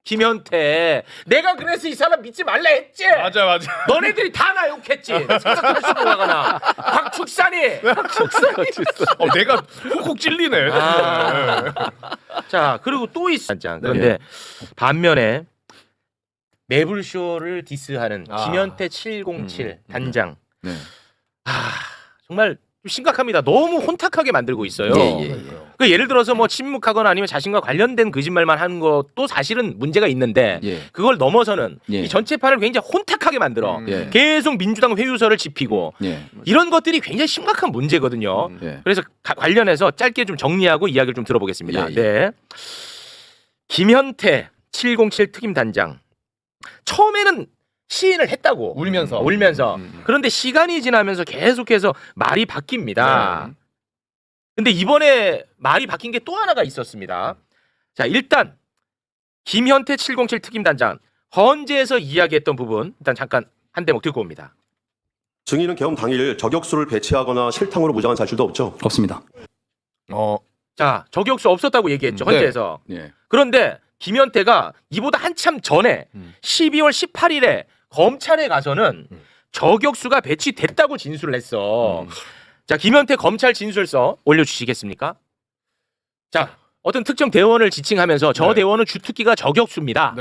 김현태. 내가 그래서 이 사람 믿지 말라 했지. 맞아. 너네들이 다 나 욕했지. 생각할 수가 나. 박축산이. 내가 콕콕 찔리네. 자 그리고 또 있어. 그런데 반면에 매불쇼를 디스하는 김현태 707 단장. 네. 정말 좀 심각합니다. 너무 혼탁하게 만들고 있어요. 그 예를 들어서 뭐 침묵하거나 아니면 자신과 관련된 거짓말만 하는 것도 사실은 문제가 있는데 그걸 넘어서는 이 전체판을 굉장히 혼탁하게 만들어 계속 민주당 회유서를 집히고 이런 것들이 굉장히 심각한 문제거든요. 그래서 관련해서 짧게 좀 정리하고 이야기를 좀 들어보겠습니다. 네. 김현태 707 특임 단장 처음에는 시인을 했다고 울면서 그런데 시간이 지나면서 계속해서 말이 바뀝니다. 근데 이번에 말이 바뀐 게 또 하나가 있었습니다. 자 일단 김현태 707 특임 단장 헌재에서 이야기했던 부분 일단 잠깐 한 대목 듣고 옵니다. 증인은 계엄 당일 저격수를 배치하거나 실탕으로 무장한 사실도 없죠? 없습니다. 자 저격수 없었다고 얘기했죠 헌재에서. 그런데 김현태가 이보다 한참 전에 12월 18일에 검찰에 가서는 저격수가 배치됐다고 진술을 했어. 자 김현태 검찰 진술서 올려주시겠습니까? 자 어떤 특정 대원을 지칭하면서 저 대원은 주특기가 저격수입니다.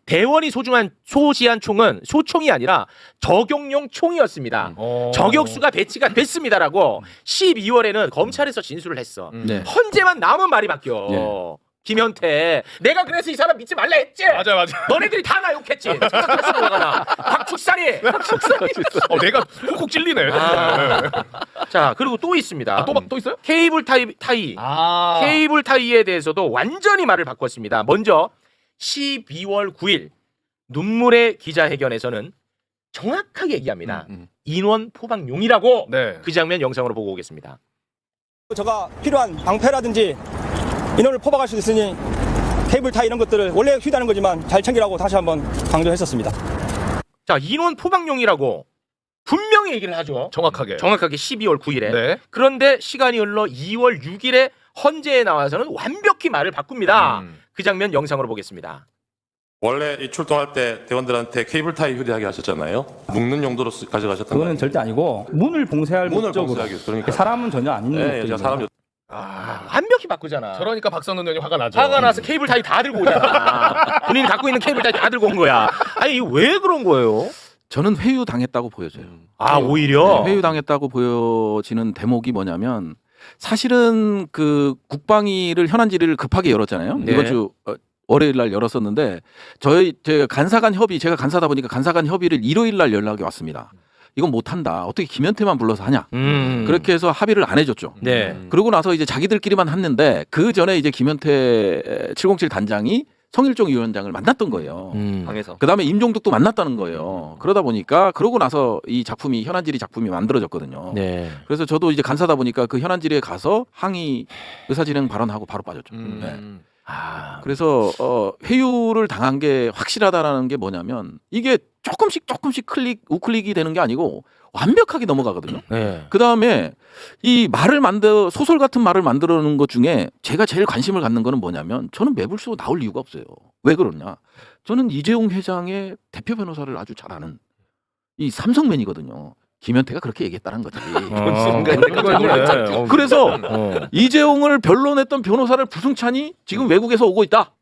대원이 소지한 총은 소총이 아니라 저격용 총이었습니다. 저격수가 배치가 됐습니다라고 12월에는 검찰에서 진술을 했어. 헌재만 나오면 말이 바뀌어. 김현태 내가 그래서 이 사람 믿지 말라 했지. 맞아. 너네들이 다 나 욕했지. 생각할 수가 나. 박축산이. 내가 콕콕 찔리네. 자 그리고 또 있습니다. 또 있어요? 케이블 타이. 케이블 타이에 대해서도 완전히 말을 바꿨습니다. 먼저 12월 9일 눈물의 기자회견에서는 정확하게 얘기합니다. 인원 포박용이라고. 그 장면 영상으로 보고 오겠습니다. 저가 필요한 방패라든지 인원을 포박할 수 있으니 케이블 타이 이런 것들을 원래 휴대하는 거지만 잘 챙기라고 다시 한번 강조했었습니다. 자 인원 포박용이라고 분명히 얘기를 하죠. 정확하게 12월 9일에. 그런데 시간이 흘러 2월 6일에 헌재에 나와서는 완벽히 말을 바꿉니다. 그 장면 영상으로 보겠습니다. 원래 이 출동할 때 대원들한테 케이블 타이 휴대하게 하셨잖아요. 묶는 용도로 가져가셨던 거예요. 그거는 절대 아니고 문을 봉쇄할 문을 목적으로. 봉쇄하기 위해서. 그러니까 사람은 전혀 아닌 제가 사람 완벽히 바꾸잖아. 저러니까 박성근 의원이 화가 나죠. 화가 나서 케이블 타이 다 들고 오잖아. 본인이 갖고 있는 케이블 타이 다 들고 온 거야. 아니 왜 그런 거예요? 저는 회유 당했다고 보여져요. 오히려 회유 당했다고 보여지는 대목이 뭐냐면 사실은 그 국방위를 현안 질의를 급하게 열었잖아요. 이번 주 월요일 날 열었었는데 제가 간사간 협의 제가 간사다 보니까 간사간 협의를 일요일 날 연락이 왔습니다. 이건 못한다. 어떻게 김현태만 불러서 하냐. 그렇게 해서 합의를 안 해줬죠. 그러고 나서 이제 자기들끼리만 했는데 그 전에 이제 김현태 707 단장이 성일종 위원장을 만났던 거예요. 방에서. 그다음에 임종덕도 만났다는 거예요. 그러다 보니까 그러고 나서 이 작품이 현안질의 작품이 만들어졌거든요. 그래서 저도 이제 간사다 보니까 그 현안질의에 가서 항의 의사진행 발언하고 바로 빠졌죠. 그래서 회유를 당한 게 확실하다라는 게 뭐냐면 이게 조금씩 우클릭이 되는 게 아니고 완벽하게 넘어가거든요. 그 다음에 이 소설 같은 말을 만들어 놓은 것 중에 제가 제일 관심을 갖는 거는 뭐냐면 저는 매불쇼 나올 이유가 없어요. 왜 그러냐? 저는 이재용 회장의 대표 변호사를 아주 잘 아는 이 삼성맨이거든요. 김현태가 그렇게 얘기했다는 거지. 그래서 이재용을 변론했던 변호사를 부승찬이 지금 외국에서 오고 있다.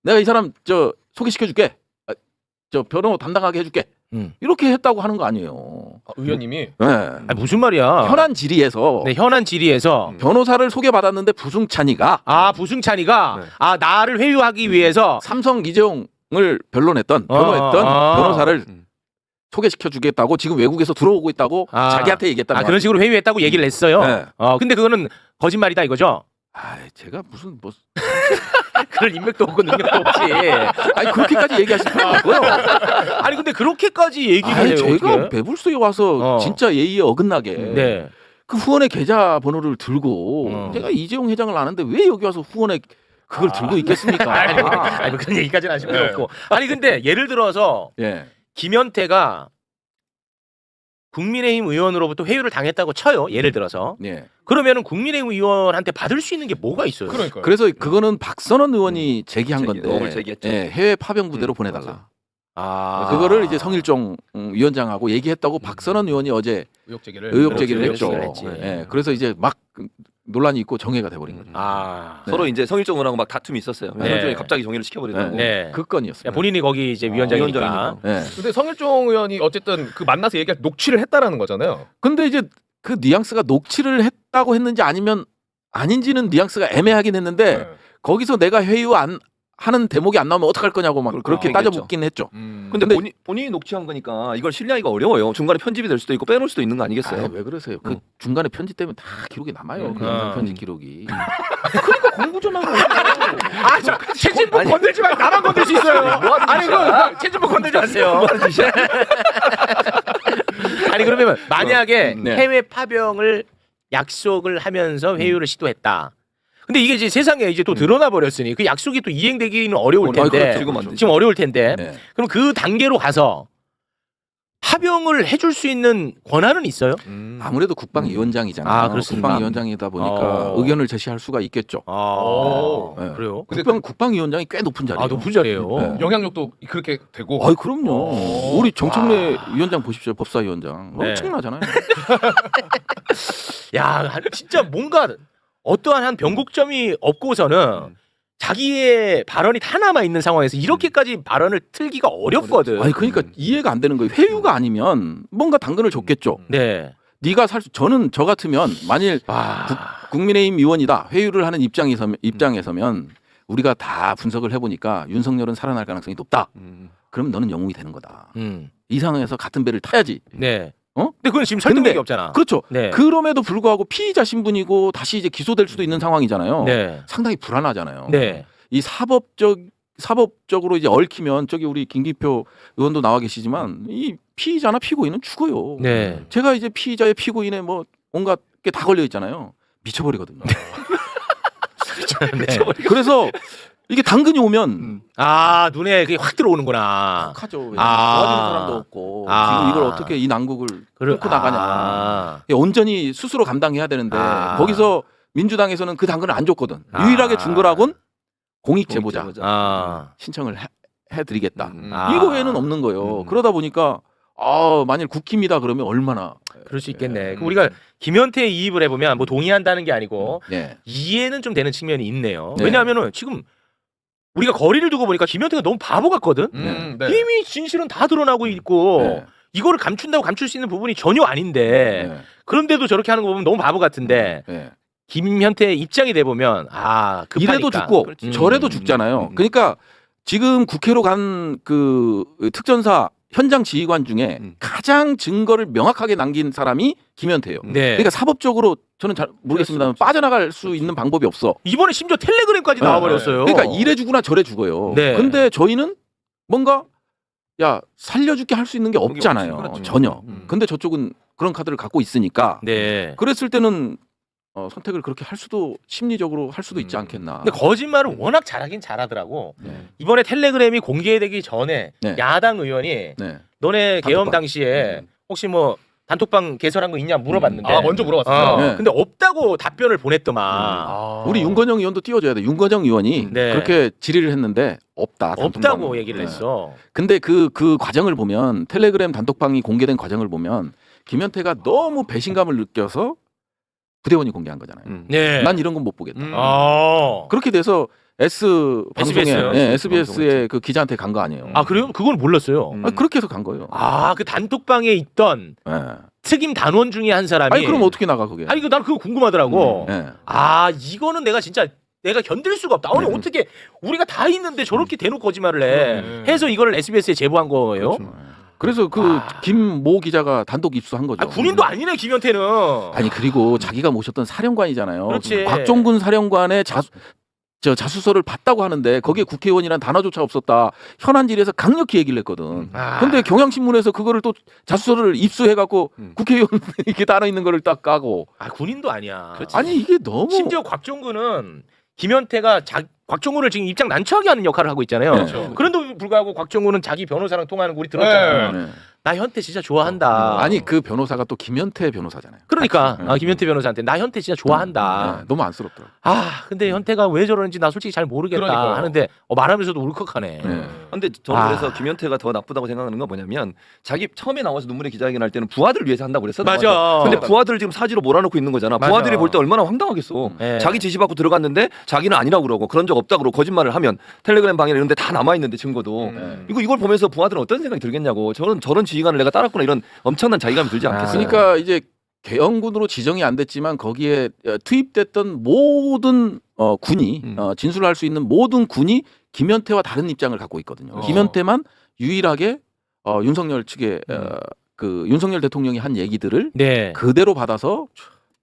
내가 이 사람 소개시켜줄게. 변호 담당하게 해줄게. 이렇게 했다고 하는 거 아니에요. 의원님이? 무슨 말이야? 현안 질의에서 변호사를 소개받았는데 부승찬이가 나를 회유하기 위해서 삼성 이재용을 변론했던 변호사를 소개시켜주겠다고 지금 외국에서 들어오고 있다고 자기한테 얘기했다는 그런 식으로 회유했다고 얘기를 했어요. 근데 그거는 거짓말이다 이거죠? 제가 무슨 그럴 인맥도 없고 능력도 없지. 그렇게까지 얘기하실 필요 없고요. 근데 그렇게까지 얘기를 해요. 제가 매불쇼에 와서 진짜 예의에 어긋나게 그 후원의 계좌 번호를 들고 제가 이재용 회장을 아는데 왜 여기 와서 후원의 그걸 들고 있겠습니까? 그런 얘기까지는 하실 필요 없고. 근데 예를 들어서 김현태가 국민의힘 의원으로부터 회유를 당했다고 쳐요. 예를 들어서. 예. 그러면은 국민의힘 의원한테 받을 수 있는 게 뭐가 있어요? 그러니까요. 그래서 그거는 박선원 의원이 제기한 건데 의혹을 제기했죠. 예, 해외 파병 부대로 보내달라. 아. 그거를 이제 성일종 위원장하고 얘기했다고 박선원 의원이 어제 의혹 제기를 의혹 제기를 의혹 했죠. 제기를 했지. 예, 그래서 이제 막 논란이 있고 정해가 돼버린 거죠. 아. 네. 서로 이제 성일종 의원하고 막 다툼이 있었어요. 네. 성일종이 갑자기 정의를 시켜버리더라고. 네. 그 건이었어요. 본인이 거기 이제 위원장이니까. 위원장이니까. 예. 근데 성일종 의원이 어쨌든 그 만나서 얘기할 때 녹취를 했다라는 거잖아요. 근데 이제 그 뉘앙스가 녹취를 했다고 했는지 아니면 아닌지는 뉘앙스가 애매하긴 했는데 네. 거기서 내가 회유 안 하는 대목이 안 나오면 어떡할 거냐고 막 그렇게 얘기했죠. 따져묻긴 했죠. 근데, 근데 본인이 녹취한 거니까 이걸 신뢰하기가 어려워요. 중간에 편집이 될 수도 있고 빼놓을 수도 있는 거 아니겠어요? 왜 그러세요? 그 중간에 편집 때문에 다 기록이 남아요. 그 영상 편집 기록이. 공부 좀 하고. 아, 저 최진복 건들지 말고 나만 건들 수 있어요. 아니 그 최진복 건들지 마세요. 아니 그러면 만약에 네. 해외 파병을 약속을 하면서 회유를 시도했다. 근데 이게 이제 세상에 이제 또 드러나 버렸으니 그 약속이 또 이행되기는 어려울 텐데 그렇죠. 지금 어려울 텐데 네. 그럼 그 단계로 가서 파병을 해줄 수 있는 권한은 있어요? 아무래도 국방위원장이잖아요. 아, 그렇습니까? 국방위원장이다 보니까 어. 의견을 제시할 수가 있겠죠. 아, 네. 그래요? 국방위원장이 꽤 높은 자리예요. 아 높은 자리예요. 네. 영향력도 그렇게 되고. 아이 그럼요. 우리 정청래 위원장 보십시오. 법사위원장 네. 엄청나잖아요. 야 진짜 뭔가 어떠한 한 변곡점이 없고서는 자기의 발언이 다 남아 있는 상황에서 이렇게까지 발언을 틀기가 어렵거든. 아니 그러니까 이해가 안 되는 거예요. 회유가 아니면 뭔가 당근을 줬겠죠. 네. 네가 저는 저 같으면 만일 국민의힘 의원이다 회유를 하는 입장에서면 우리가 다 분석을 해보니까 윤석열은 살아날 가능성이 높다. 그럼 너는 영웅이 되는 거다. 이 상황에서 같은 배를 타야지. 네. 어? 근데 그건 지금 설득력이 없잖아. 그렇죠. 네. 그럼에도 불구하고 피의자 신분이고 다시 이제 기소될 수도 있는 상황이잖아요. 네. 상당히 불안하잖아요. 네. 이 사법적으로 이제 얽히면 저기 우리 김기표 의원도 나와 계시지만 이 피의자나 피고인은 죽어요. 네. 제가 이제 피의자의 피고인의 뭐 온갖 게 다 걸려 있잖아요. 미쳐버리거든요. 네. 그래서 이게 당근이 오면 아 눈에 그게 확 들어오는구나. 하죠. 아. 도와주는 사람도 없고 아. 지금 이걸 어떻게 이 난국을 끌고 나가냐. 아. 온전히 스스로 감당해야 되는데 거기서 민주당에서는 그 당근을 안 줬거든. 아. 유일하게 준 거라곤 공익 제보자 아. 신청을 해드리겠다. 아. 이거 외에는 없는 거예요. 그러다 보니까 만일 국힘이다 그러면 얼마나 그럴 수 있겠네. 우리가 김현태의 이입을 해보면 뭐 동의한다는 게 아니고 네. 이해는 좀 되는 측면이 있네요. 네. 왜냐하면은 지금 우리가 거리를 두고 보니까 김현태가 너무 바보 같거든. 네. 이미 진실은 다 드러나고 있고 네. 이거를 감춘다고 감출 수 있는 부분이 전혀 아닌데 네. 그런데도 저렇게 하는 거 보면 너무 바보 같은데 네. 김현태의 입장이 돼 보면 급하니까. 이래도 죽고 저래도 죽잖아요. 그러니까 지금 국회로 간 그 특전사 현장 지휘관 중에 가장 증거를 명확하게 남긴 사람이 김현태예요. 네. 그러니까 사법적으로 저는 잘 모르겠습니다만 빠져나갈 수 있는 방법이 없어. 이번에 심지어 텔레그램까지 나와버렸어요. 그러니까 이래 주거나 저래 죽어요. 네. 근데 저희는 뭔가 살려줄게 할 수 있는 게 없잖아요. 그렇죠. 전혀. 근데 저쪽은 그런 카드를 갖고 있으니까. 네. 그랬을 때는 선택을 그렇게 할 수도 심리적으로 할 수도 있지 않겠나. 근데 거짓말을 워낙 잘하긴 잘하더라고. 네. 이번에 텔레그램이 공개되기 전에 네. 야당 의원이 네. 너네 계엄 단톡방. 당시에 혹시 뭐 단톡방 개설한 거 있냐 물어봤는데 먼저 물어봤어요. 네. 근데 없다고 답변을 보냈더만. 우리 윤건영 의원도 띄워줘야 돼. 윤건영 의원이 네. 그렇게 질의를 했는데 없다. 없다고 단톡방은. 얘기를 네. 했어. 근데 그 과정을 보면 텔레그램 단톡방이 공개된 과정을 보면 김현태가 너무 배신감을 느껴서 부대원이 공개한 거잖아요. 네. 난 이런 건 못 보겠다. 그렇게 돼서 방송에 SBS요? SBS의 그 기자한테 간 거 아니에요. 아 그래요? 그건 몰랐어요. 그렇게 해서 간 거예요. 그 단톡방에 있던 네. 특임 단원 중에 한 사람이. 아니 그럼 어떻게 나가 그게? 아니 난 그거 궁금하더라고. 네. 이거는 내가 진짜 내가 견딜 수가 없다. 아니 어떻게 우리가 다 있는데 저렇게 대놓고 거짓말을 해. 해서 이거를 SBS에 제보한 거예요. 그래서 그 김모 기자가 단독 입수한 거죠. 군인도 아니네 김현태는. 아니 그리고 자기가 모셨던 사령관이잖아요. 그렇지. 곽종근 사령관의 자수서를 봤다고 하는데 거기에 국회의원이란 단어조차 없었다. 현안질에서 강력히 얘기를 했거든. 근데 경향신문에서 그거를 또 자수서를 입수해갖고 국회의원 이렇게 따라 있는 거를 딱 까고. 군인도 아니야. 아니 이게 너무. 심지어 곽종근은 김현태가 곽종근을 지금 입장 난처하게 하는 역할을 하고 있잖아요. 그렇죠. 그런데도 불구하고 곽종근은 자기 변호사랑 통화하는 거 우리 들었잖아요. 네. 나 현태 진짜 좋아한다. 아니 그 변호사가 또 김현태 변호사잖아요. 그러니까 네. 김현태 변호사한테 나 현태 진짜 좋아한다. 네, 너무 안쓰럽더라고. 근데 현태가 왜 저러는지 나 솔직히 잘 모르겠다 그러니까요. 하는데 말하면서도 울컥하네. 네. 근데 저는 그래서 김현태가 더 나쁘다고 생각하는 건 뭐냐면 자기 처음에 나와서 눈물의 기자회견 할 때는 부하들을 위해서 한다고 그랬어. 맞아. 근데 부하들을 지금 사지로 몰아넣고 있는 거잖아. 맞아. 부하들이 볼 때 얼마나 황당하겠어. 네. 자기 지시 받고 들어갔는데 자기는 아니라고 그러고 그런 적 없다 그러고 거짓말을 하면 텔레그램 방에 이런 데 다 남아 있는데 증거도 이걸 보면서 부하들은 어떤 생각이 들겠냐고. 저런 지휘관을 내가 따랐구나 이런 엄청난 자괴감이 들지 않겠어요. 그러니까 이제 개헌군으로 지정이 안 됐지만 거기에 투입됐던 모든 군이 진술할 수 있는 모든 군이 김현태와 다른 입장을 갖고 있거든요. 김현태만 유일하게 윤석열 측의 그 윤석열 대통령이 한 얘기들을 네. 그대로 받아서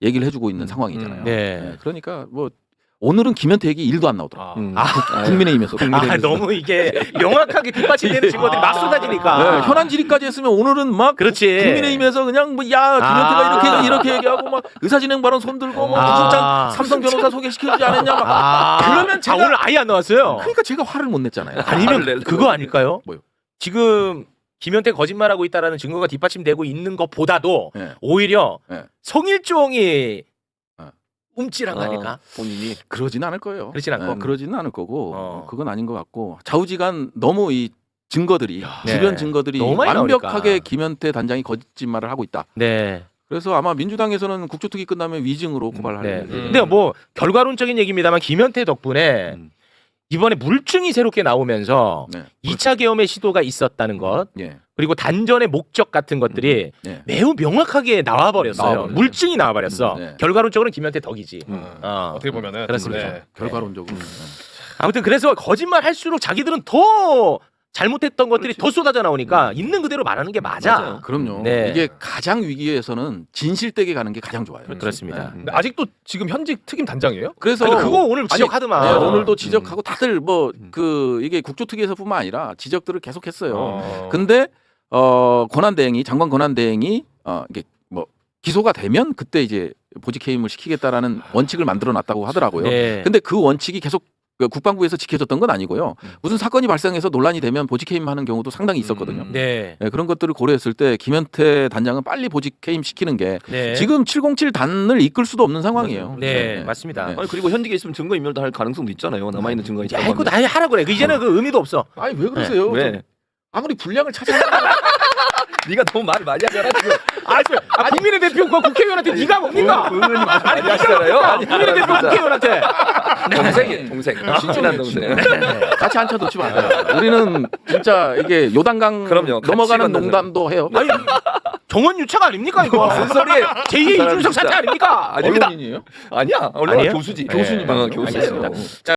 얘기를 해주고 있는 상황이잖아요. 네. 그러니까 뭐 오늘은 김현태 얘기 1도 안 나오더라고요. 아. 국민의힘에서. 너무 이게 명확하게 뒷받침되는 증거들이 막 쏟아지니까. 네, 현안 질의까지 했으면 오늘은 막 그렇지. 국민의힘에서 그냥 김현태가 이렇게 얘기하고 막 의사진행 발언 손들고 뭐 구속장 삼성 변호사 소개시켜주지 않았냐 막. 그러면 제가 오늘 아예 안 나왔어요. 그러니까 제가 화를 못 냈잖아요. 아니면 그거 아닐까요? 뭐요? 지금 김현태 거짓말하고 있다라는 증거가 뒷받침되고 있는 것보다도 네. 오히려 네. 성일종이 네. 움찔한 거 아닐까? 본인이 그러진 않을 거예요. 그렇진 않고. 그러지는 않을 거고 그건 아닌 것 같고 좌우지간 너무 이 증거들이 주변 네. 증거들이 너무 많이 완벽하게 나오니까. 김현태 단장이 거짓말을 하고 있다. 네. 그래서 아마 민주당에서는 국조특위 끝나면 위증으로 고발하려는. 네. 근데 뭐 결과론적인 얘기입니다만 김현태 덕분에 이번에 물증이 새롭게 나오면서 네. 2차 계엄의 시도가 있었다는 것 예. 그리고 단전의 목적 같은 것들이 예. 매우 명확하게 나와버렸어요. 나와버렸죠. 물증이 나와버렸어. 네. 결과론적으로는 김현태 덕이지. 어떻게 보면은 그렇습니다. 네. 결과론적으로. 아무튼 그래서 거짓말 할수록 자기들은 더 잘못했던 것들이 더 쏟아져 나오니까 있는 그대로 말하는 게 맞아. 맞아요. 그럼요. 네. 이게 가장 위기에서는 진실되게 가는 게 가장 좋아요. 그렇습니다. 근데 아직도 지금 현직 특임 단장이에요? 그래서 그러니까 그거 오늘 지적하더만. 네, 오늘도 지적하고 다들 뭐 그 이게 국조특위에서뿐만 아니라 지적들을 계속했어요. 근데 권한대행이 장관 권한대행이 이게 뭐 기소가 되면 그때 이제 보직 해임을 시키겠다라는 원칙을 만들어놨다고 하더라고요. 네. 근데 그 원칙이 계속 그 국방부에서 지켜졌던 건 아니고요. 무슨 사건이 발생해서 논란이 되면 보직 해임하는 경우도 상당히 있었거든요. 네. 네, 그런 것들을 고려했을 때 김현태 단장은 빨리 보직 해임 시키는 게 네. 지금 707 단을 이끌 수도 없는 상황이에요. 네, 맞습니다. 네. 아니 그리고 현직에 있으면 증거 인멸도 할 가능성도 있잖아요. 남아 있는 증거가 야, 이거 나 하라고 그래. 이제는 그 의미도 없어. 아니 왜 그러세요? 왜? 좀 아무리 분량을 찾아 네가 너무 말 많이 하잖아 지금. 국민의 대표 그거 국회의원한테 네가 뭡니까? 의원님 많이 하시잖아요. 아니 국민의 대표 국회의원한테. 동생이 동생. 친한 동생. 같이 앉혀놓지 마세요. 우리는 진짜 이게 요단강 그럼요. 같이 넘어가는 만나는 농담도 해요. 아니, 정원 유착 아닙니까 이거? 무슨 소리예요? 제2의 이준석 사태 아닙니까? 아닙니다. 언론인이에요? 아니야. 원래 아니에요? 교수지. 교수님. 교수지. 알겠습니다.